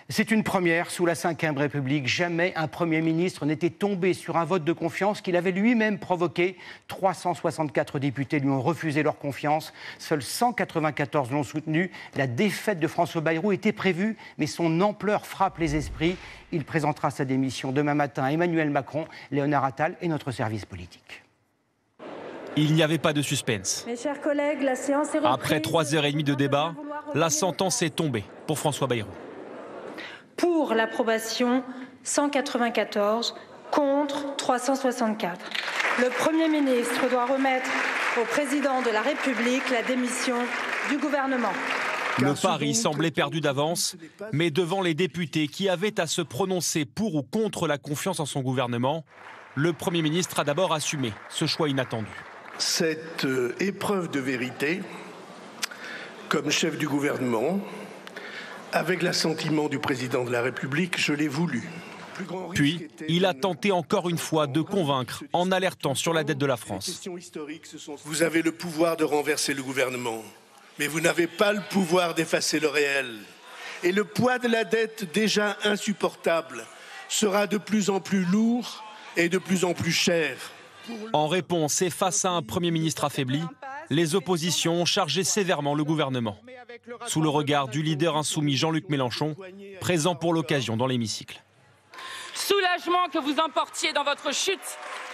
C'est une première sous la Ve République. Jamais un Premier ministre n'était tombé sur un vote de confiance qu'il avait lui-même provoqué. 364 députés lui ont refusé leur confiance. Seuls 194 l'ont soutenu. La défaite de François Bayrou était prévue, mais son ampleur frappe les esprits. Il présentera sa démission demain matin à Emmanuel Macron, Léonard Attal et notre service politique. Il n'y avait pas de suspense. Mes chers collègues, la séance est reprise. Après 3h30 de débat, la sentence est tombée pour François Bayrou. Pour l'approbation, 194, contre 364. Le Premier ministre doit remettre au Président de la République la démission du gouvernement. Le pari semblait perdu d'avance, mais devant les députés qui avaient à se prononcer pour ou contre la confiance en son gouvernement, le Premier ministre a d'abord assumé ce choix inattendu. Cette épreuve de vérité, comme chef du gouvernement, avec l'assentiment du président de la République, je l'ai voulu. Puis, il a tenté encore une fois de convaincre en alertant sur la dette de la France. Vous avez le pouvoir de renverser le gouvernement, mais vous n'avez pas le pouvoir d'effacer le réel. Et le poids de la dette déjà insupportable sera de plus en plus lourd et de plus en plus cher. En réponse et face à un Premier ministre affaibli, les oppositions ont chargé sévèrement le gouvernement, sous le regard du leader insoumis Jean-Luc Mélenchon, présent pour l'occasion dans l'hémicycle. Soulagement que vous emportiez dans votre chute,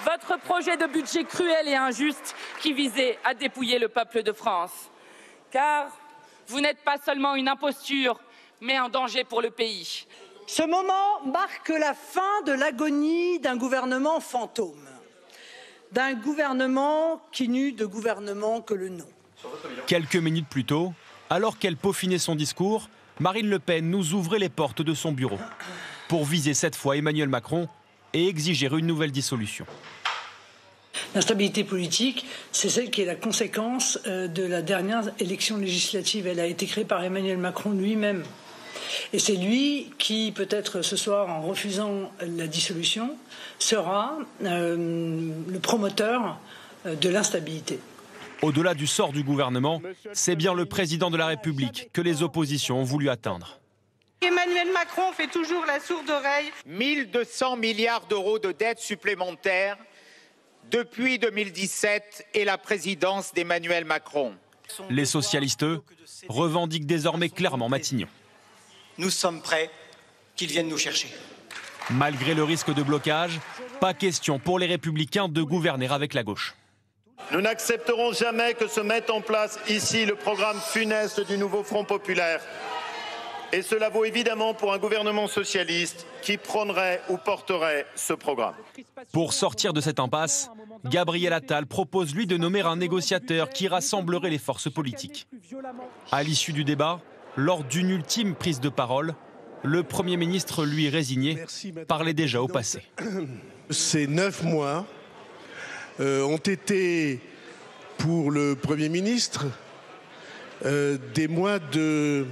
votre projet de budget cruel et injuste qui visait à dépouiller le peuple de France. Car vous n'êtes pas seulement une imposture, mais un danger pour le pays. Ce moment marque la fin de l'agonie d'un gouvernement fantôme. D'un gouvernement qui n'eut de gouvernement que le nom. Quelques minutes plus tôt, alors qu'elle peaufinait son discours, Marine Le Pen nous ouvrait les portes de son bureau pour viser cette fois Emmanuel Macron et exiger une nouvelle dissolution. L'instabilité politique, c'est celle qui est la conséquence de la dernière élection législative. Elle a été créée par Emmanuel Macron lui-même. Et c'est lui qui, peut-être ce soir, en refusant la dissolution, sera le promoteur de l'instabilité. Au-delà du sort du gouvernement, c'est bien le président de la République que les oppositions ont voulu atteindre. Emmanuel Macron fait toujours la sourde oreille. 1200 milliards d'euros de dettes supplémentaires depuis 2017 et la présidence d'Emmanuel Macron. Les socialistes, eux, revendiquent désormais clairement Matignon. Nous sommes prêts qu'ils viennent nous chercher. Malgré le risque de blocage, pas question pour les Républicains de gouverner avec la gauche. Nous n'accepterons jamais que se mette en place ici le programme funeste du nouveau Front populaire. Et cela vaut évidemment pour un gouvernement socialiste qui prônerait ou porterait ce programme. Pour sortir de cette impasse, Gabriel Attal propose lui de nommer un négociateur qui rassemblerait les forces politiques. À l'issue du débat, lors d'une ultime prise de parole, le Premier ministre, lui résigné, parlait déjà au passé. Ces 9 mois ont été, pour le Premier ministre, des mois de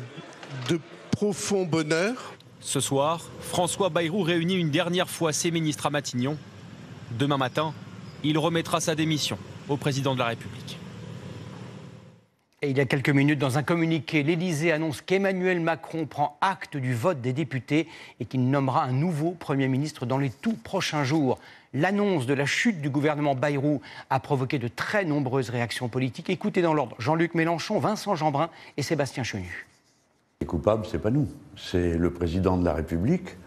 profond bonheur. Ce soir, François Bayrou réunit une dernière fois ses ministres à Matignon. Demain matin, il remettra sa démission au président de la République. Et il y a quelques minutes, dans un communiqué, l'Élysée annonce qu'Emmanuel Macron prend acte du vote des députés et qu'il nommera un nouveau Premier ministre dans les tout prochains jours. L'annonce de la chute du gouvernement Bayrou a provoqué de très nombreuses réactions politiques. Écoutez dans l'ordre Jean-Luc Mélenchon, Vincent Jeanbrun et Sébastien Chenu. Les coupables, ce n'est pas nous, c'est le président de la République,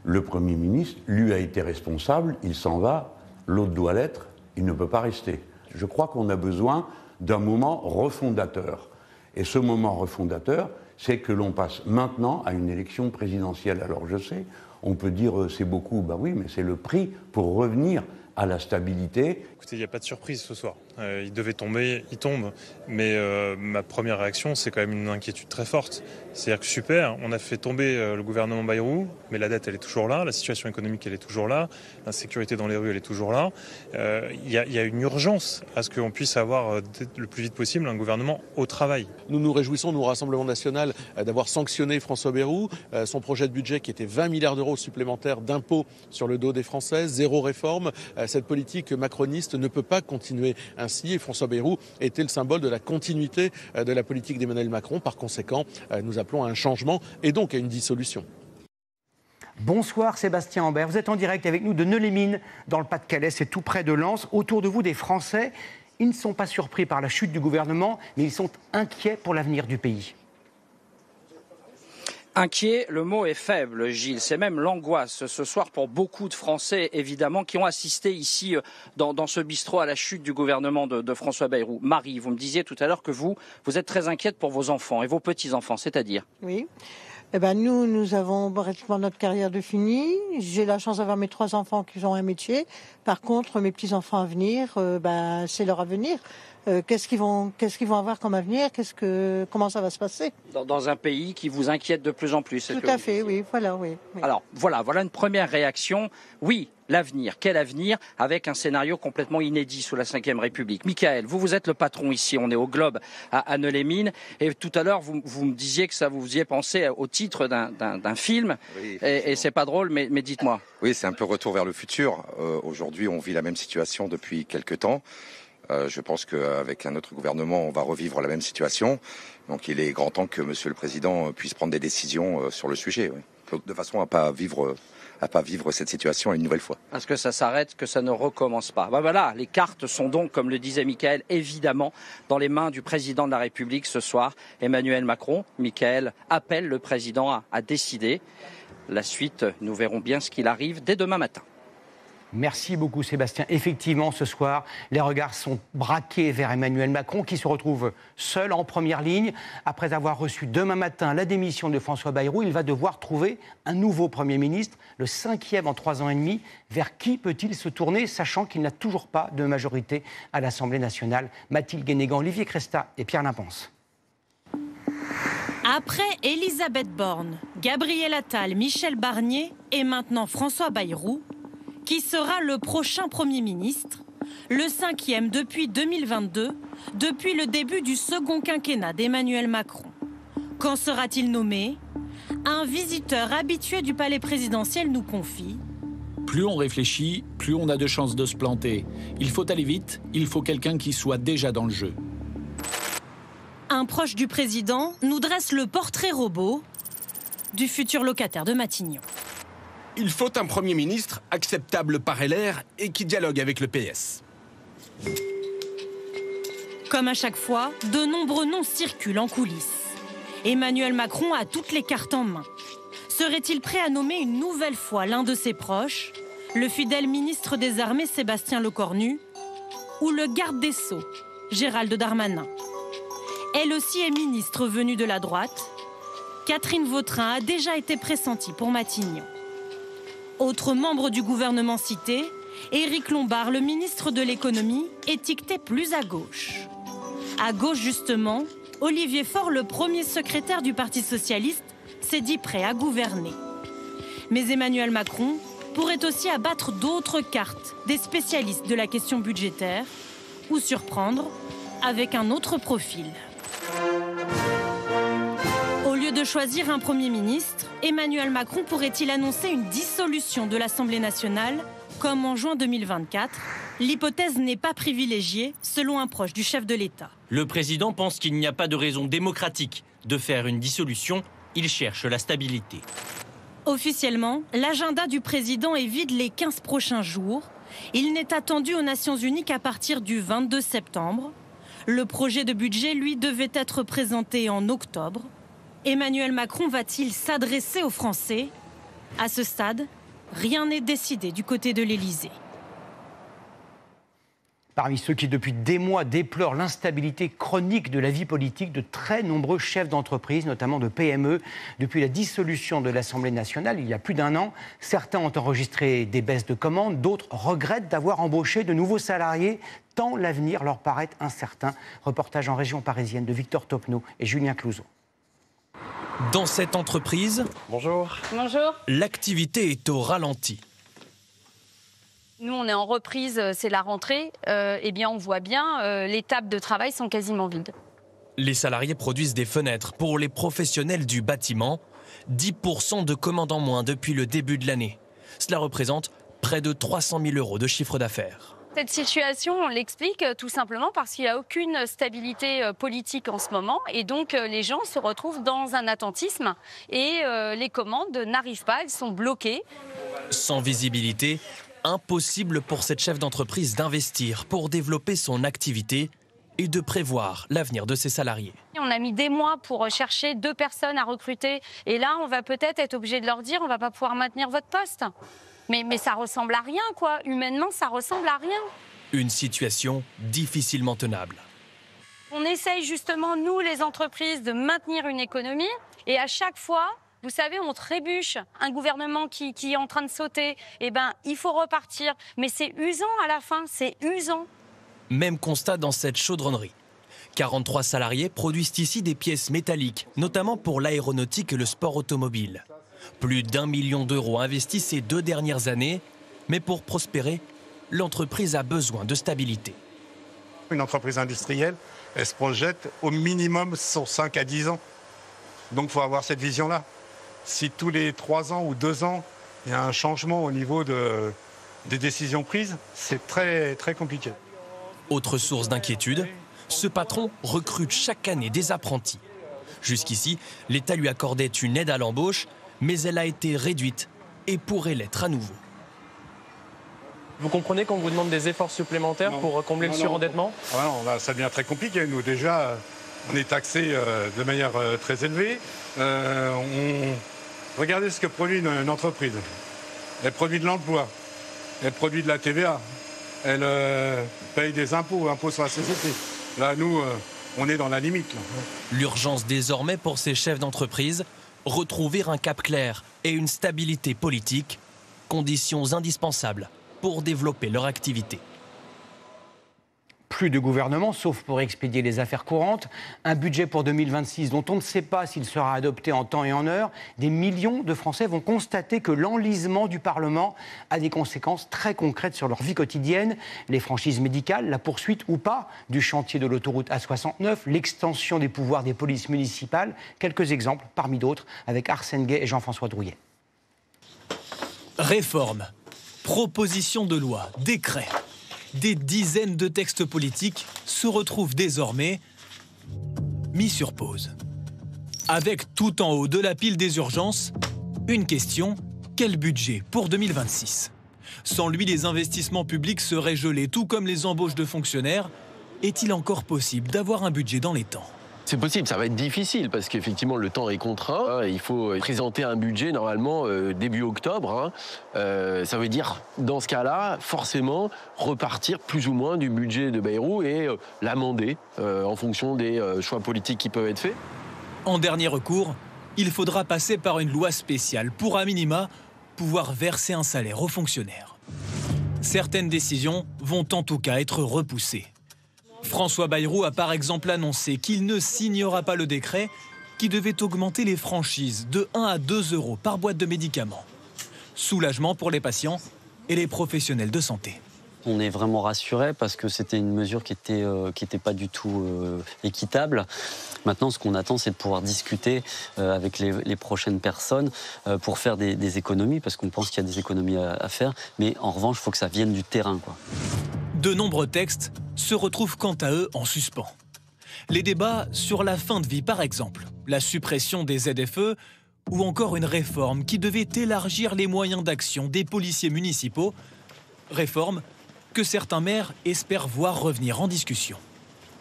le Premier ministre, lui a été responsable, il s'en va, l'autre doit l'être, il ne peut pas rester. Je crois qu'on a besoin d'un moment refondateur. Et ce moment refondateur, c'est que l'on passe maintenant à une élection présidentielle. Alors je sais, on peut dire c'est beaucoup, ben oui, mais c'est le prix pour revenir à la stabilité. Écoutez, il n'y a pas de surprise ce soir. Il devait tomber, il tombe. Mais ma première réaction, c'est quand même une inquiétude très forte. C'est-à-dire que super, on a fait tomber le gouvernement Bayrou, mais la dette, elle est toujours là, la situation économique, elle est toujours là, l'insécurité dans les rues, elle est toujours là. Il y a une urgence à ce qu'on puisse avoir le plus vite possible un gouvernement au travail. Nous nous réjouissons, nous, au Rassemblement national, d'avoir sanctionné François Bayrou, son projet de budget qui était 20 milliards d'euros supplémentaires d'impôts sur le dos des Français, zéro réforme. Cette politique macroniste ne peut pas continuer ainsi et François Bayrou était le symbole de la continuité de la politique d'Emmanuel Macron. Par conséquent, nous appelons à un changement et donc à une dissolution. Bonsoir Sébastien Ambert, vous êtes en direct avec nous de Neulémine, dans le Pas-de-Calais, c'est tout près de Lens. Autour de vous, des Français, ils ne sont pas surpris par la chute du gouvernement, mais ils sont inquiets pour l'avenir du pays. Inquiet, le mot est faible, Gilles. C'est même l'angoisse ce soir pour beaucoup de Français, évidemment, qui ont assisté ici dans ce bistrot à la chute du gouvernement de François Bayrou. Marie, vous me disiez tout à l'heure que vous êtes très inquiète pour vos enfants et vos petits-enfants, c'est-à-dire ? Oui. Eh ben nous avons pratiquement notre carrière de finie. J'ai la chance d'avoir mes 3 enfants qui ont un métier. Par contre, mes petits-enfants à venir, c'est leur avenir. Qu'est-ce qu'ils vont avoir comme avenir ? Comment ça va se passer ? Dans un pays qui vous inquiète de plus en plus. Tout à fait, oui. Voilà, oui. Alors, voilà une première réaction. Oui, l'avenir. Quel avenir ? Avec un scénario complètement inédit sous la Ve République. Michael, vous êtes le patron ici. On est au Globe à Neulémine. Et tout à l'heure, vous me disiez que ça vous y est pensé au titre d'un film. Oui, et c'est pas drôle, mais dites-moi. Oui, c'est un peu retour vers le futur. Aujourd'hui, on vit la même situation depuis quelques temps. Je pense qu'avec un autre gouvernement, on va revivre la même situation. Donc il est grand temps que Monsieur le Président puisse prendre des décisions sur le sujet, oui. De façon à pas vivre cette situation une nouvelle fois. Est-ce que ça s'arrête, que ça ne recommence pas ? Voilà, les cartes sont donc, comme le disait Michael, évidemment dans les mains du Président de la République ce soir, Emmanuel Macron. Michael appelle le Président à décider. La suite, nous verrons bien ce qu'il arrive dès demain matin. Merci beaucoup Sébastien. Effectivement, ce soir, les regards sont braqués vers Emmanuel Macron qui se retrouve seul en première ligne. Après avoir reçu demain matin la démission de François Bayrou, il va devoir trouver un nouveau Premier ministre, le 5e en 3 ans et demi. Vers qui peut-il se tourner, sachant qu'il n'a toujours pas de majorité à l'Assemblée nationale ? Mathilde Guénégan, Olivier Cresta et Pierre Limpens. Après Elisabeth Borne, Gabriel Attal, Michel Barnier et maintenant François Bayrou, qui sera le prochain Premier ministre, le 5e depuis 2022, depuis le début du second quinquennat d'Emmanuel Macron. Quand sera-t-il nommé ? Un visiteur habitué du palais présidentiel nous confie. Plus on réfléchit, plus on a de chances de se planter. Il faut aller vite, il faut quelqu'un qui soit déjà dans le jeu. Un proche du président nous dresse le portrait robot du futur locataire de Matignon. Il faut un Premier ministre acceptable par LR et qui dialogue avec le PS. Comme à chaque fois, de nombreux noms circulent en coulisses. Emmanuel Macron a toutes les cartes en main. Serait-il prêt à nommer une nouvelle fois l'un de ses proches, le fidèle ministre des Armées Sébastien Lecornu, ou le garde des Sceaux, Gérald Darmanin ? Elle aussi est ministre venue de la droite. Catherine Vautrin a déjà été pressentie pour Matignon. Autre membre du gouvernement cité, Éric Lombard, le ministre de l'économie, étiqueté plus à gauche. À gauche justement, Olivier Faure, le premier secrétaire du Parti socialiste, s'est dit prêt à gouverner. Mais Emmanuel Macron pourrait aussi abattre d'autres cartes, des spécialistes de la question budgétaire, ou surprendre avec un autre profil. Au lieu de choisir un Premier ministre, Emmanuel Macron pourrait-il annoncer une dissolution de l'Assemblée nationale, comme en juin 2024 ? L'hypothèse n'est pas privilégiée, selon un proche du chef de l'État. Le président pense qu'il n'y a pas de raison démocratique de faire une dissolution. Il cherche la stabilité. Officiellement, l'agenda du président est vide les 15 prochains jours. Il n'est attendu aux Nations Unies qu'à partir du 22 septembre. Le projet de budget, lui, devait être présenté en octobre. Emmanuel Macron va-t-il s'adresser aux Français ? À ce stade, rien n'est décidé du côté de l'Élysée. Parmi ceux qui, depuis des mois, déplorent l'instabilité chronique de la vie politique de très nombreux chefs d'entreprise, notamment de PME. Depuis la dissolution de l'Assemblée nationale, il y a plus d'1 an, certains ont enregistré des baisses de commandes, d'autres regrettent d'avoir embauché de nouveaux salariés, tant l'avenir leur paraît incertain. Reportage en région parisienne de Victor Topneau et Julien Clouzot. Dans cette entreprise, bonjour. Bonjour. L'activité est au ralenti. Nous, on est en reprise, c'est la rentrée. Eh bien, on voit bien, les tables de travail sont quasiment vides. Les salariés produisent des fenêtres pour les professionnels du bâtiment. 10% de commandes en moins depuis le début de l'année. Cela représente près de 300 000 € de chiffre d'affaires. Cette situation, on l'explique tout simplement parce qu'il n'y a aucune stabilité politique en ce moment et donc les gens se retrouvent dans un attentisme et les commandes n'arrivent pas, elles sont bloquées. Sans visibilité, impossible pour cette chef d'entreprise d'investir pour développer son activité et de prévoir l'avenir de ses salariés. On a mis des mois pour chercher 2 personnes à recruter et là on va peut-être être obligé de leur dire on ne va pas pouvoir maintenir votre poste. Mais ça ressemble à rien, quoi. Humainement, ça ressemble à rien. Une situation difficilement tenable. On essaye justement, nous, les entreprises, de maintenir une économie. Et à chaque fois, vous savez, on trébuche. Un gouvernement qui est en train de sauter, eh ben, il faut repartir. Mais c'est usant à la fin, c'est usant. Même constat dans cette chaudronnerie. 43 salariés produisent ici des pièces métalliques, notamment pour l'aéronautique et le sport automobile. Plus d'1 million d'euros investis ces 2 dernières années, mais pour prospérer, l'entreprise a besoin de stabilité. Une entreprise industrielle, elle se projette au minimum sur 5 à 10 ans. Donc il faut avoir cette vision-là. Si tous les 3 ans ou 2 ans, il y a un changement au niveau des décisions prises, c'est très, très compliqué. Autre source d'inquiétude, ce patron recrute chaque année des apprentis. Jusqu'ici, l'État lui accordait une aide à l'embauche, mais elle a été réduite et pourrait l'être à nouveau. Vous comprenez qu'on vous demande des efforts supplémentaires pour combler le surendettement ? Non, là, ça devient très compliqué. Nous, déjà, on est taxé de manière très élevée. Regardez ce que produit une entreprise. Elle produit de l'emploi, elle produit de la TVA, elle paye des impôts sur la société. Là, nous, on est dans la limite. L'urgence désormais pour ces chefs d'entreprise, retrouver un cap clair et une stabilité politique, conditions indispensables pour développer leur activité. Plus de gouvernement, sauf pour expédier les affaires courantes. Un budget pour 2026 dont on ne sait pas s'il sera adopté en temps et en heure. Des millions de Français vont constater que l'enlisement du Parlement a des conséquences très concrètes sur leur vie quotidienne. Les franchises médicales, la poursuite ou pas du chantier de l'autoroute A69, l'extension des pouvoirs des polices municipales. Quelques exemples, parmi d'autres, avec Arsène Guay et Jean-François Drouillet. Réforme, proposition de loi, décret. Des dizaines de textes politiques se retrouvent désormais mis sur pause. Avec tout en haut de la pile des urgences, une question, quel budget pour 2026 ? Sans lui, les investissements publics seraient gelés, tout comme les embauches de fonctionnaires. Est-il encore possible d'avoir un budget dans les temps ? C'est possible, ça va être difficile parce qu'effectivement le temps est contraint. Il faut présenter un budget normalement début octobre. Ça veut dire, dans ce cas-là, forcément repartir plus ou moins du budget de Bayrou et l'amender en fonction des choix politiques qui peuvent être faits. En dernier recours, il faudra passer par une loi spéciale pour, à minima, pouvoir verser un salaire aux fonctionnaires. Certaines décisions vont en tout cas être repoussées. François Bayrou a par exemple annoncé qu'il ne signera pas le décret qui devait augmenter les franchises de 1 à 2 euros par boîte de médicaments. Soulagement pour les patients et les professionnels de santé. On est vraiment rassurés parce que c'était une mesure qui était pas du tout équitable. Maintenant, ce qu'on attend, c'est de pouvoir discuter avec les prochaines personnes pour faire des économies, parce qu'on pense qu'il y a des économies à faire. Mais en revanche, il faut que ça vienne du terrain, quoi. De nombreux textes se retrouvent quant à eux en suspens. Les débats sur la fin de vie, par exemple, la suppression des ZFE ou encore une réforme qui devait élargir les moyens d'action des policiers municipaux. Réforme que certains maires espèrent voir revenir en discussion.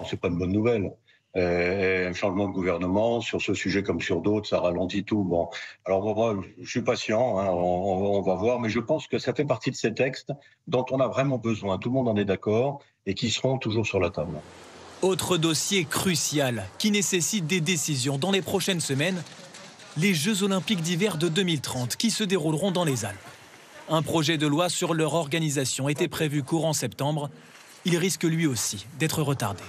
C'est pas une bonne nouvelle. Un changement de gouvernement, sur ce sujet comme sur d'autres, ça ralentit tout. Bon, alors moi, je suis patient, hein, on va voir, mais je pense que ça fait partie de ces textes dont on a vraiment besoin. Tout le monde en est d'accord et qui seront toujours sur la table. Autre dossier crucial qui nécessite des décisions dans les prochaines semaines, les Jeux Olympiques d'hiver de 2030 qui se dérouleront dans les Alpes. Un projet de loi sur leur organisation était prévu courant septembre. Il risque lui aussi d'être retardé.